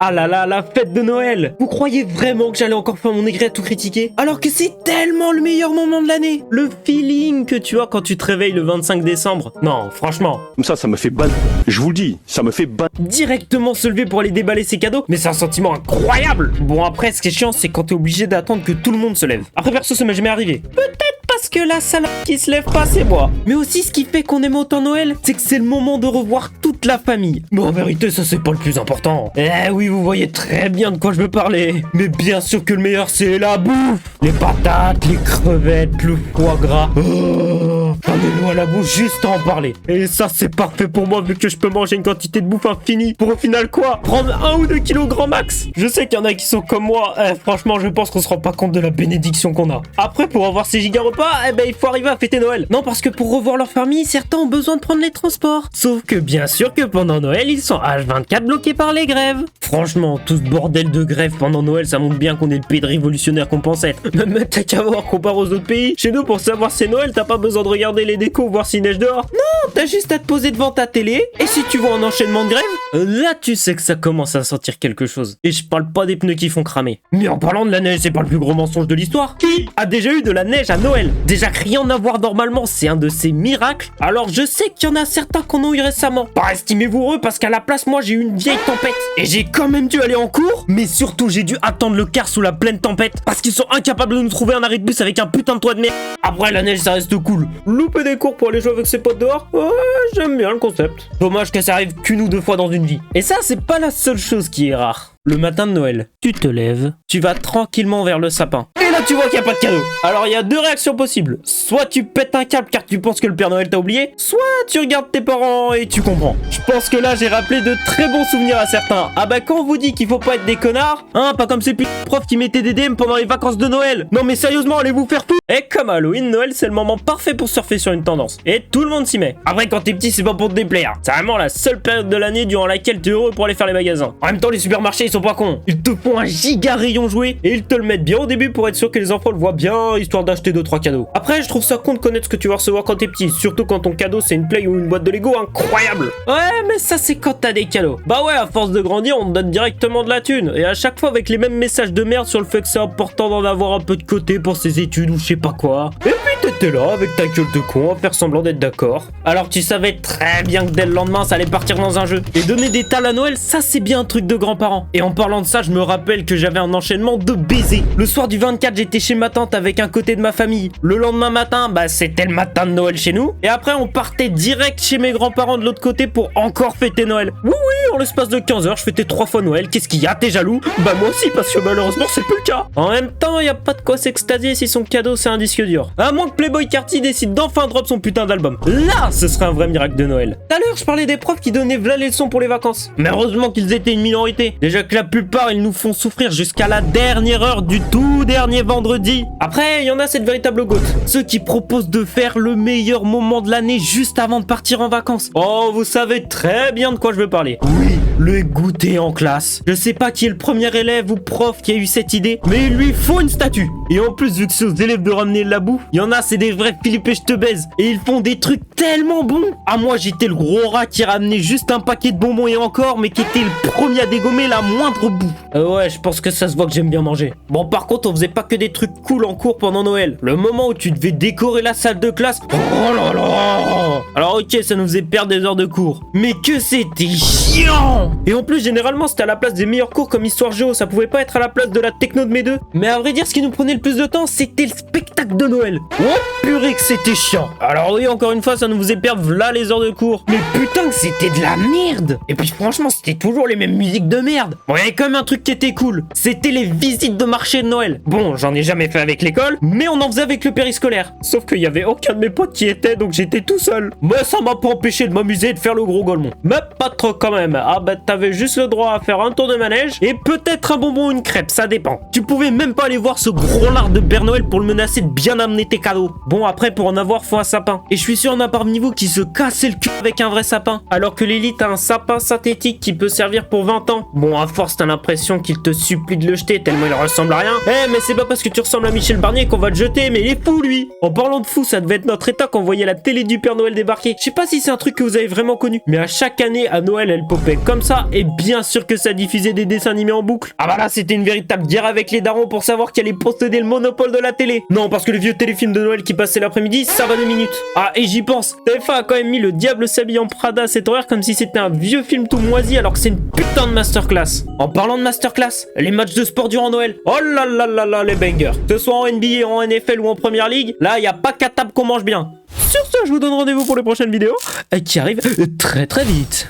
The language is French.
Ah là là, la fête de Noël! Vous croyez vraiment que j'allais encore faire mon aigri à tout critiquer? Alors que c'est tellement le meilleur moment de l'année! Le feeling que tu as quand tu te réveilles le 25 décembre. Non, franchement. Comme ça me fait ban. Je vous le dis, ça me fait ban. Directement se lever pour aller déballer ses cadeaux, mais c'est un sentiment incroyable! Bon, après, ce qui est chiant, c'est quand t'es obligé d'attendre que tout le monde se lève. Après, perso, ça m'est jamais arrivé. Peut-être parce que la salope qui se lève pas, c'est moi. Mais aussi, ce qui fait qu'on aime autant Noël, c'est que c'est le moment de revoir toute la famille. Mais en vérité, ça, c'est pas le plus important. Eh oui, vous voyez très bien de quoi je veux parler. Mais bien sûr que le meilleur, c'est la bouffe. Les patates, les crevettes, le foie gras. Oh, j'en ai loin la bouche juste à en parler. Et ça, c'est parfait pour moi, vu que je peux manger une quantité de bouffe infinie. Pour au final, quoi? Prendre 1 ou 2 kilos grand max. Je sais qu'il y en a qui sont comme moi. Franchement, je pense qu'on se rend pas compte de la bénédiction qu'on a. Après, pour avoir ces giga repas, eh ben, il faut arriver à fêter Noël. Non, parce que pour revoir leur famille, certains ont besoin de prendre les transports. Sauf que bien sûr que pendant Noël, ils sont H24 bloqués par les grèves. Franchement, tout ce bordel de grève pendant Noël, ça montre bien qu'on est le pays de révolutionnaire qu'on pense être. Même t'as qu'à voir comparé aux autres pays. Chez nous, pour savoir si c'est Noël, t'as pas besoin de regarder les décos, voir s'il neige dehors. Non, t'as juste à te poser devant ta télé. Et si tu vois un enchaînement de grève, là tu sais que ça commence à sentir quelque chose. Et je parle pas des pneus qui font cramer. Mais en parlant de la neige, c'est pas le plus gros mensonge de l'histoire. Qui a déjà eu de la neige à Noël? Déjà que rien à voir normalement, c'est un de ces miracles. Alors je sais qu'il y en a certains qu'on a eu récemment. Pas estimez-vous heureux parce qu'à la place, moi j'ai eu une vieille tempête. Et j'ai quand même dû aller en cours. Mais surtout, j'ai dû attendre le car sous la pleine tempête. Parce qu'ils sont incapables de nous trouver un arrêt de bus avec un putain de toit de merde. Après, la neige, ça reste cool. Louper des cours pour aller jouer avec ses potes dehors, ouais, j'aime bien le concept. Dommage que ça arrive qu'une ou deux fois dans une vie. Et ça, c'est pas la seule chose qui est rare. Le matin de Noël, tu te lèves, tu vas tranquillement vers le sapin. Et là, tu vois qu'il n'y a pas de cadeau. Alors, il y a deux réactions possibles. Soit tu pètes un câble car tu penses que le Père Noël t'a oublié, soit tu regardes tes parents et tu comprends. Je pense que là, j'ai rappelé de très bons souvenirs à certains. Ah bah, quand on vous dit qu'il faut pas être des connards, hein, pas comme ces profs qui mettaient des DM pendant les vacances de Noël. Non mais sérieusement, allez vous faire foutre. Et comme Halloween, Noël, c'est le moment parfait pour surfer sur une tendance. Et tout le monde s'y met. Après, quand t'es petit, c'est pas pour te déplaire. C'est vraiment la seule période de l'année durant laquelle t'es heureux pour aller faire les magasins. En même temps, les supermarchés, ils sont pas cons. Ils te font un giga rayon jouet et ils te le mettent bien au début pour être sûr que les enfants le voient bien, histoire d'acheter 2-3 cadeaux. Après, je trouve ça con de connaître ce que tu vas recevoir quand t'es petit, surtout quand ton cadeau c'est une Play ou une boîte de Lego incroyable. Ouais, mais ça c'est quand t'as des cadeaux. Bah ouais, à force de grandir, on te donne directement de la thune. Et à chaque fois avec les mêmes messages de merde sur le fait que c'est important d'en avoir un peu de côté pour ses études ou je sais pas quoi. Et puis t'étais là avec ta gueule de con à faire semblant d'être d'accord. Alors tu savais très bien que dès le lendemain ça allait partir dans un jeu. Et donner des tales à Noël, ça c'est bien un truc de grands-parents. Et en parlant de ça, je me rappelle que j'avais un enchaînement de baisers. Le soir du 24, j'étais chez ma tante avec un côté de ma famille. Le lendemain matin, bah c'était le matin de Noël chez nous. Et après, on partait direct chez mes grands-parents de l'autre côté pour encore fêter Noël. Oui, en l'espace de 15 heures, je fêtais 3 fois Noël. Qu'est-ce qu'il y a? T'es jaloux? Bah moi aussi, parce que malheureusement, c'est plus le cas. En même temps, y a pas de quoi s'extasier si son cadeau c'est un disque dur. À moins que Playboy Carty décide d'enfin drop son putain d'album. Là, ce serait un vrai miracle de Noël. Tout à l'heure, je parlais des profs qui donnaient v'là les leçons pour les vacances. Mais heureusement qu'ils étaient une minorité. Déjà que la plupart, ils nous font souffrir jusqu'à la dernière heure du tout dernier vendredi. Après, il y en a cette véritable goût. Ceux qui proposent de faire le meilleur moment de l'année juste avant de partir en vacances. Oh, vous savez très bien de quoi je veux parler. Oui, le goûter en classe. Je sais pas qui est le premier élève ou prof qui a eu cette idée, mais il lui faut une statue. Et en plus, vu que c'est aux élèves de ramener de la bouffe, il y en a, c'est des vrais Philippe et je te baise. Et ils font des trucs tellement bons. Ah, moi, j'étais le gros rat qui ramenait juste un paquet de bonbons et encore, mais qui était le premier à dégommer la moindre boue. Ouais, je pense que ça se voit que j'aime bien manger. Bon, par contre, on faisait pas que des trucs cool en cours pendant Noël. Le moment où tu devais décorer la salle de classe, oh là là. Alors ok, ça nous faisait perdre des heures de cours, mais que c'était chiant. Et en plus, généralement, c'était à la place des meilleurs cours comme Histoire Géo, ça pouvait pas être à la place de la techno de mes deux. Mais à vrai dire, ce qui nous prenait le plus de temps, c'était le spectacle de Noël. Oh purée que c'était chiant. Alors oui, encore une fois, ça nous faisait perdre v'là les heures de cours. Mais putain que c'était de la merde. Et puis franchement, c'était toujours les mêmes musiques de merde. Bon, il y avait quand même un truc qui était cool. C'était les visites de marché de Noël. Bon, j'en ai jamais fait avec l'école, mais on en faisait avec le périscolaire. Sauf qu'il y avait aucun de mes potes qui était, donc j'étais tout seul. Mais ça m'a pas empêché de m'amuser et de faire le gros golemon. Mais pas trop quand même. Ah bah t'avais juste le droit à faire un tour de manège et peut-être un bonbon ou une crêpe, ça dépend. Tu pouvais même pas aller voir ce gros lard de Père Noël pour le menacer de bien amener tes cadeaux. Bon, Bon, après, pour en avoir, faut un sapin. Et je suis sûr, on a parmi vous qui se cassait le cul avec un vrai sapin. Alors que l'élite a un sapin synthétique qui peut servir pour 20 ans. Bon, à force, t'as l'impression qu'il te supplie de le jeter tellement il ressemble à rien. Mais c'est pas parce que tu ressembles à Michel Barnier qu'on va te jeter, mais il est fou, lui. En parlant de fou, ça devait être notre état quand on voyait la télé du Père Noël débarquer. Je sais pas si c'est un truc que vous avez vraiment connu, mais à chaque année, à Noël, elle popait comme ça, et bien sûr que ça diffusait des dessins animés en boucle. Ah bah là, c'était une véritable guerre avec les darons pour savoir qui allait posséder le monopole de la télé. Non, parce que les vieux téléfilms de Noël qui passaient l'après-midi, ça va 2 minutes. Ah, et j'y pense, TF1 a quand même mis Le Diable s'habille en Prada à cette horaire comme si c'était un vieux film tout moisi alors que c'est une putain de masterclass. En parlant de masterclass, les matchs de sport durant Noël, oh là là là là, les bangers. Que ce soit en NBA, en NFL ou en Première Ligue, là, y a pas qu'à table qu'on mange bien. Sur ce, je vous donne rendez-vous pour les prochaines vidéos qui arrivent très très vite.